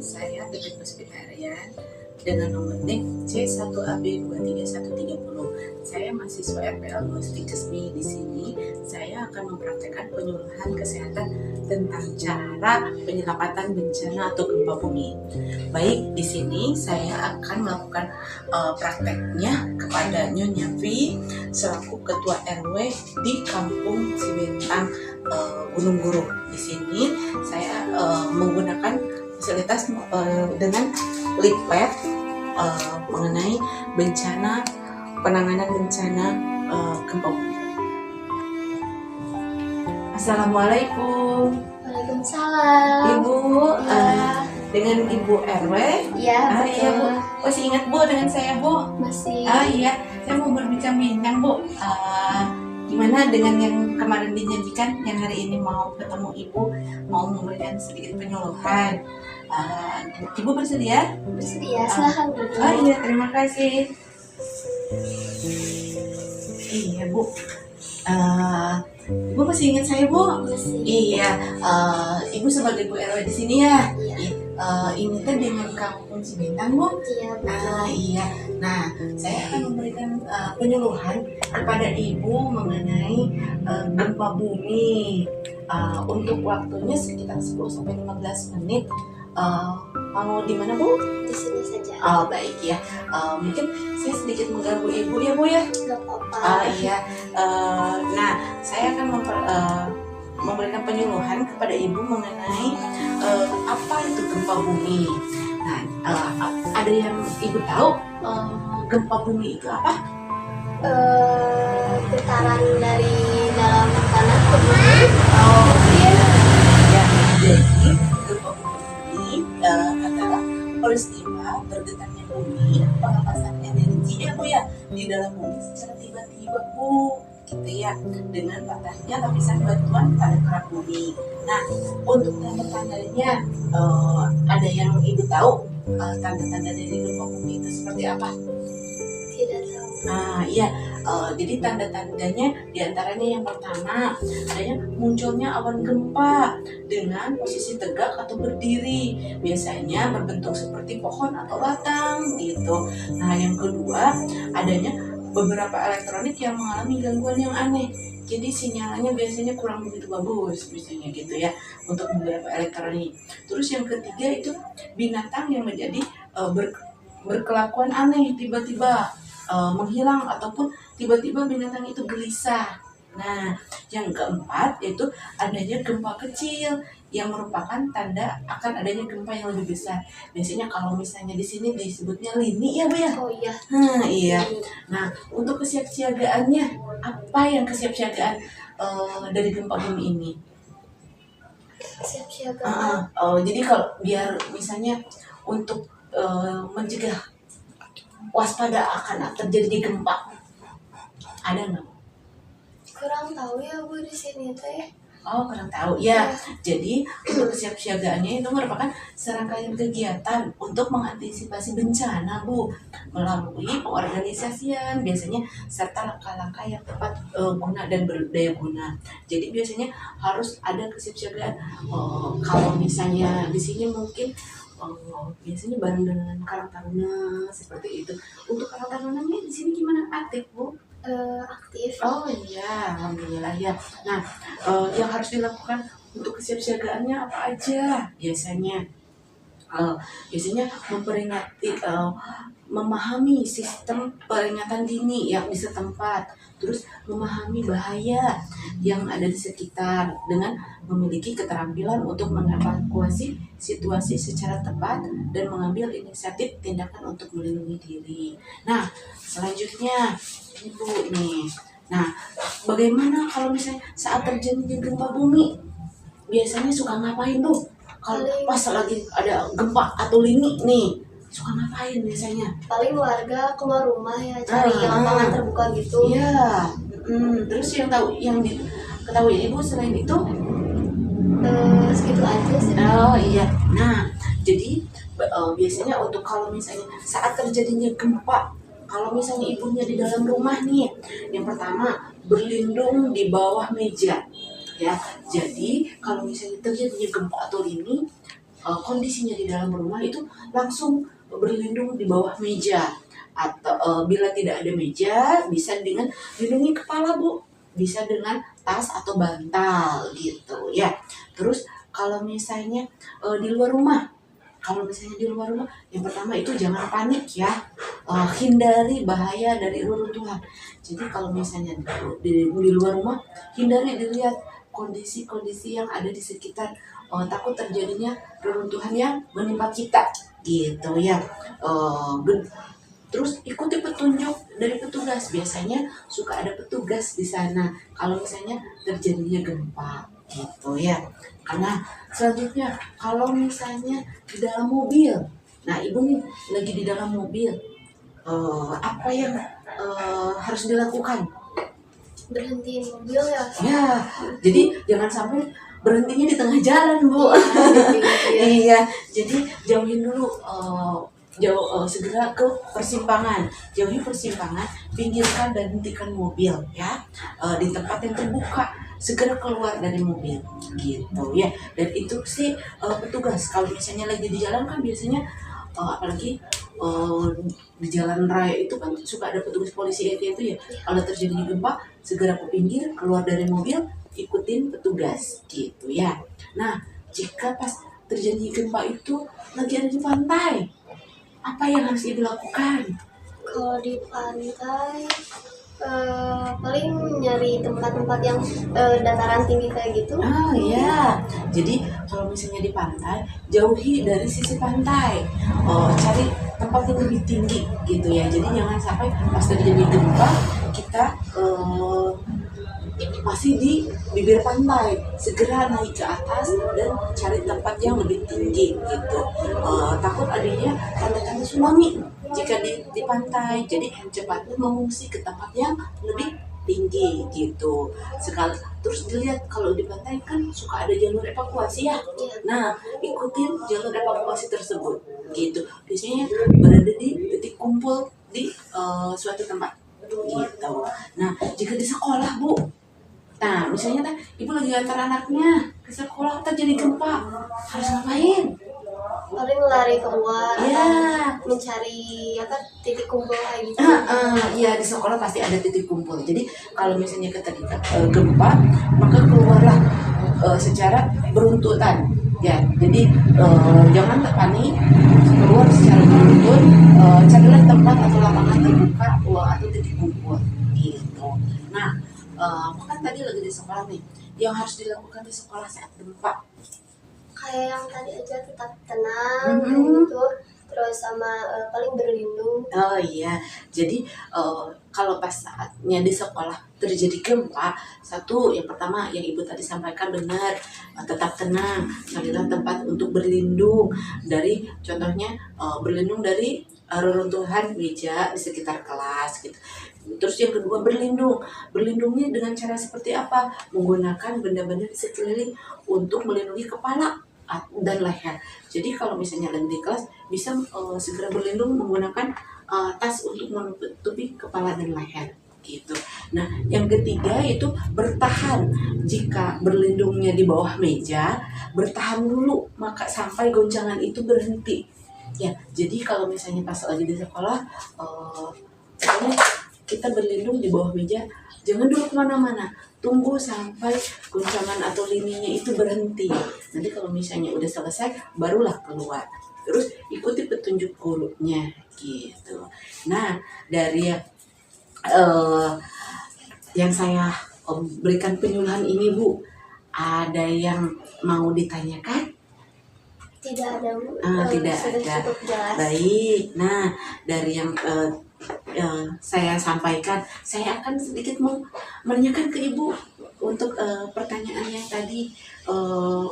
saya Bibit Puspitarian dengan nomor NIK C1AB23130. Saya mahasiswa RPL Logistik Jesmi. Di sini saya akan mempraktekkan penyuluhan kesehatan tentang cara penyelamatan bencana atau gempa bumi. Baik, di sini saya akan melakukan prakteknya kepada Nyonya V selaku Ketua RW di Kampung Cibentang, Gunung Guru. Di sini saya menggunakan fasilitas dengan leaflet mengenai penanganan bencana gempa bumi. Assalamualaikum. Waalaikumsalam. Ibu, dengan Ibu RW? Iya, Iya Bu. Masih ingat Bu dengan saya Bu? Masih. Iya, saya mau berbincang-bincang Bu. Gimana dengan yang kemarin dijanjikan, yang hari ini mau ketemu Ibu, mau memberikan sedikit penyuluhan. Ibu bersedia? Bersedia, silahkan duduk. Iya, terima kasih. Iya Bu. Ibu masih ingat saya Bu? Masih. Iya. Ibu sebagai Bu RW di sini ya. Iya. Ini kan dengan Kampung Cibentang Bu. Iya, betul. Iya. Nah, saya akan memberikan penyuluhan kepada Ibu mengenai gempa bumi. Untuk waktunya sekitar 10-15 menit. Mau di mana Bu? Di sini saja. Baik ya. Mungkin saya sedikit mengganggu Ibu ya Bu ya. Gak apa-apa. Iya. Nah, saya akan memberikan penyuluhan kepada Ibu mengenai apa itu gempa bumi. Nah, ada yang Ibu tahu gempa bumi itu apa? Getaran dari dalam tanah ke bumi. Iya. Ya, jadi gempa bumi adalah peristiwa bergetarnya bumi, pelepasan energi ya Bu ya di dalam bumi secara tiba-tiba Bu, gitu ya, dengan patahnya lapisan batuan pada kerak bumi. Nah, untuk tanda-tandanya ada yang Ibu tahu tanda-tanda dari gempa bumi itu seperti apa? Tidak tahu. Iya, jadi tanda-tandanya diantaranya yang pertama adanya munculnya awan gempa dengan posisi tegak atau berdiri, biasanya berbentuk seperti pohon atau batang gitu. Nah, yang kedua adanya beberapa elektronik yang mengalami gangguan yang aneh. Jadi sinyalnya biasanya kurang begitu bagus, misalnya gitu ya, untuk beberapa elektronik. Terus yang ketiga itu binatang yang menjadi berkelakuan aneh, tiba-tiba menghilang ataupun tiba-tiba binatang itu gelisah. Nah, yang keempat yaitu adanya gempa kecil yang merupakan tanda akan adanya gempa yang lebih besar. Biasanya kalau misalnya di sini disebutnya lini ya Bu ya. Oh iya. Iya. Nah, untuk kesiapsiagaannya, apa yang kesiapsiagaan dari gempa bumi ini? Siap-siaga. Jadi kalau biar misalnya untuk mencegah waspada akan terjadi gempa, ada nggak? Kurang tahu ya Bu di sini teh. Kurang tahu ya. Jadi untuk kesiapsiagaannya itu merupakan serangkaian kegiatan untuk mengantisipasi bencana Bu, melalui pengorganisasian biasanya serta langkah-langkah yang tepat guna dan berdaya guna. Jadi biasanya harus ada kesiapsiagaan. Kalau misalnya di sini mungkin biasanya bareng dengan Karang Taruna seperti itu. Untuk Karang Tarunanya di sini gimana, aktif Bu? Aktif. Oh iya, alhamdulillah ya. Nah, yang harus dilakukan untuk kesiapsiagaannya apa aja? Biasanya memperingati, memahami sistem peringatan dini yang di setempat, terus memahami bahaya yang ada di sekitar dengan memiliki keterampilan untuk mengevakuasi situasi secara tepat dan mengambil inisiatif tindakan untuk melindungi diri. Nah, selanjutnya Ibu nih. Nah, bagaimana kalau misalnya saat terjadi gempa bumi? Biasanya suka ngapain tuh? Kalau pas lagi ada gempa atau lini nih, suka ngapain biasanya? Paling warga keluar rumah ya, cari lapangan terbuka gitu. Iya. Terus yang diketahui Ibu selain itu? Segitu aja sih. Oh iya. Nah, jadi biasanya untuk kalau misalnya saat terjadinya gempa, kalau misalnya ibunya di dalam rumah nih, yang pertama berlindung di bawah meja, ya. Jadi kalau misalnya terjadinya gempa atau lini, kondisinya di dalam rumah itu langsung berlindung di bawah meja, atau bila tidak ada meja bisa dengan lindungi kepala Bu, bisa dengan tas atau bantal gitu ya. Terus kalau misalnya di luar rumah, yang pertama itu jangan panik ya. Hindari bahaya dari reruntuhan. Jadi kalau misalnya di luar rumah, hindari dilihat kondisi-kondisi yang ada di sekitar, takut terjadinya reruntuhan yang menimpa kita gitu ya. Terus ikuti petunjuk dari petugas, biasanya suka ada petugas di sana kalau misalnya terjadinya gempa gitu ya. Karena selanjutnya kalau misalnya di dalam mobil, nah ibu nih lagi di dalam mobil, apa yang harus dilakukan? Berhentiin mobil ya. Ya, jadi jangan sampai berhentinya di tengah jalan Bu. Ya. Iya, jadi jauhin dulu, segera ke persimpangan, jauhi persimpangan, pinggirkan dan hentikan mobil ya. Di tempat yang terbuka, segera keluar dari mobil gitu ya. Dan instruksi petugas kalau misalnya lagi di jalan kan biasanya, apalagi di jalan raya itu kan suka ada petugas polisi itu ya. Kalau terjadi gempa, segera ke pinggir, keluar dari mobil, ikutin petugas gitu ya. Nah, jika pas terjadi gempa itu lagi ada di pantai, apa yang harus ibu lakukan? Kalau di pantai paling nyari tempat-tempat yang dataran tinggi kayak gitu. Ya, jadi kalau misalnya di pantai, jauhi dari sisi pantai, cari tempat yang lebih tinggi gitu ya. Jadi jangan sampai pas terjadi gempa kita masih di bibir pantai, segera naik ke atas dan cari tempat yang lebih tinggi gitu. Takut adanya tanda-tanda tsunami jika di pantai, jadi cepatnya mengungsi ke tempat yang lebih tinggi gitu. Sekali terus dilihat kalau di pantai kan suka ada jalur evakuasi ya. Nah, ikutin jalur evakuasi tersebut gitu. Biasanya berada di titik kumpul di suatu tempat gitu. Nah, jika di sekolah Bu, nah misalnya ibu lagi antar anaknya ke sekolah, terjadi gempa, harus ngapain? Paling lari keluar, Ya, mencari titik kumpul kayak gitu. ya di sekolah pasti ada titik kumpul. Jadi kalau misalnya ketika gempa, maka keluarlah secara beruntutan. Ya, jadi jangan panik, keluar secara beruntun, carilah tempat atau lapangan terbuka atau titik kumpul gitu. Nah, kan tadi lagi di sekolah nih, yang harus dilakukan di sekolah saat gempa. Kayak yang tadi aja, tetap tenang kayak gitu. Terus sama paling berlindung. Oh iya, jadi kalau pas saatnya di sekolah terjadi gempa, satu yang pertama yang ibu tadi sampaikan benar, tetap tenang, carilah tempat untuk berlindung dari, contohnya berlindung dari reruntuhan meja di sekitar kelas gitu. Terus yang kedua berlindungnya dengan cara seperti apa? Menggunakan benda-benda di sekeliling untuk melindungi kepala dan leher. Jadi kalau misalnya lagi di kelas bisa segera berlindung menggunakan tas untuk menutupi kepala dan leher gitu. Nah, yang ketiga itu bertahan. Jika berlindungnya di bawah meja, bertahan dulu maka sampai goncangan itu berhenti. Ya, jadi kalau misalnya pas lagi di sekolah, pokoknya kita berlindung di bawah meja, jangan dulu kemana-mana, tunggu sampai goncangan atau lininya itu berhenti. Nanti kalau misalnya udah selesai, barulah keluar. Terus ikuti petunjuk gurunya gitu. Nah, dari yang saya berikan penyuluhan ini Bu, ada yang mau ditanyakan? Tidak ada Bu. Tidak Sudah ada. cukup jelas. Baik, nah dari yang saya sampaikan, saya akan sedikit menanyakan ke Ibu untuk pertanyaannya tadi,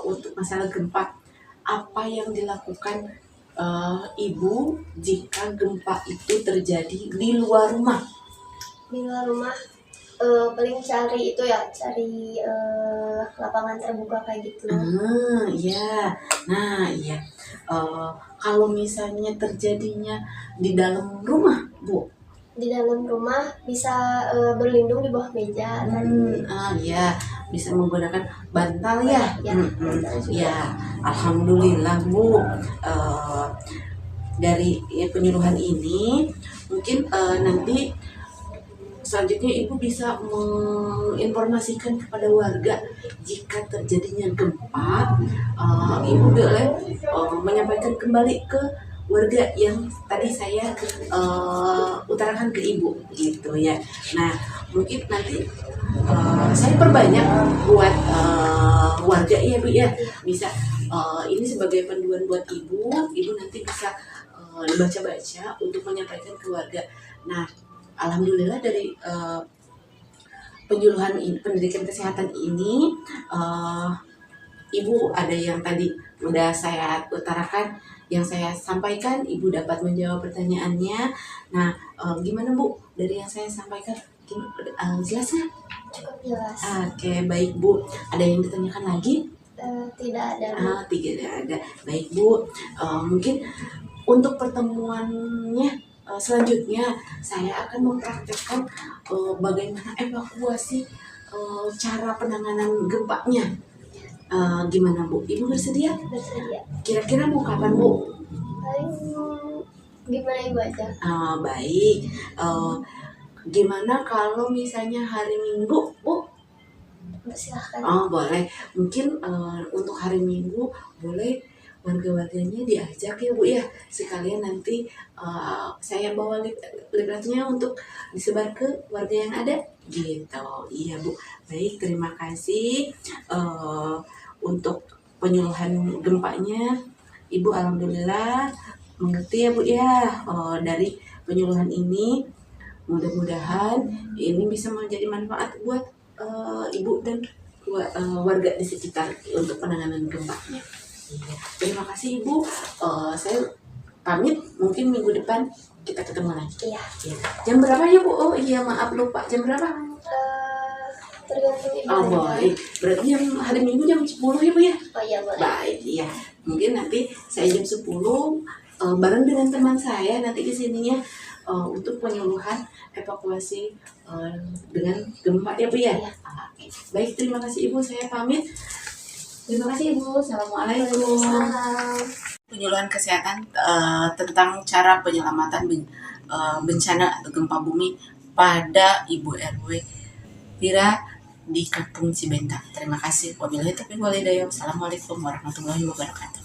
untuk masalah gempa. Apa yang dilakukan Ibu jika gempa itu terjadi di luar rumah? Di luar rumah paling cari lapangan terbuka kayak gitu. Iya. Nah, iya. Kalau misalnya terjadinya di dalam rumah, Bu? Di dalam rumah bisa berlindung di bawah meja. Ya, bisa menggunakan bantal ya. Ya, bantal juga. Ya, alhamdulillah Bu. Dari penyuluhan ini mungkin nanti selanjutnya Ibu bisa menginformasikan kepada warga jika terjadinya gempa, Ibu boleh menyampaikan kembali ke warga yang tadi saya utarakan ke Ibu gitu ya. Nah mungkin nanti saya perbanyak buat warga ya Bu ya, bisa ini sebagai panduan buat Ibu nanti bisa baca-baca untuk menyampaikan ke warga. Nah alhamdulillah dari penyuluhan pendidikan kesehatan ini, Ibu ada yang tadi udah saya utarakan, yang saya sampaikan, Ibu dapat menjawab pertanyaannya. Nah, gimana Bu dari yang saya sampaikan? Jelas nggak? Cukup jelas. Oke, baik Bu. Ada yang ditanyakan lagi? Tidak ada, Bu. Tidak ada. Baik Bu. Mungkin untuk pertemuannya selanjutnya saya akan mempraktekkan bagaimana evakuasi cara penanganan gempanya. Gimana Bu? Ibu bersedia? Bersedia. Kira-kira mau kapan Bu? Paling gimana Ibu aja? Baik. Gimana kalau misalnya hari Minggu Bu? Silahkan. Boleh. Mungkin untuk hari Minggu boleh warga-warganya diajak ya Bu ya. Sekalian nanti saya bawa leafletnya untuk disebar ke warga yang ada gitu. Iya Bu. Baik, terima kasih untuk penyuluhan gempanya. Ibu alhamdulillah mengerti ya Bu ya dari penyuluhan ini. Mudah-mudahan ini bisa menjadi manfaat buat Ibu dan warga di sekitar untuk penanganan gempanya. Iya. Terima kasih Ibu. Saya pamit. Mungkin minggu depan kita ketemu lagi. Iya. Ya. Jam berapa ya Bu? Oh iya maaf lupa. Jam berapa? Tergantung Ibu. Baik. Berarti hari Minggu jam 10 ya Bu ya? Oh iya boleh. Baik. Iya. Mungkin nanti saya jam 10 bareng dengan teman saya nanti ke sininya untuk penyuluhan evakuasi dengan gempa ya Bu ya? Iya. Baik, terima kasih Ibu, saya pamit. Terima kasih Ibu, Assalamualaikum. Penyuluhan kesehatan tentang cara penyelamatan bencana atau gempa bumi pada Ibu RW Pira di Kampung Cibenta. Terima kasih. Wabillahi taufiq wal hidayah. Assalamualaikum warahmatullahi wabarakatuh.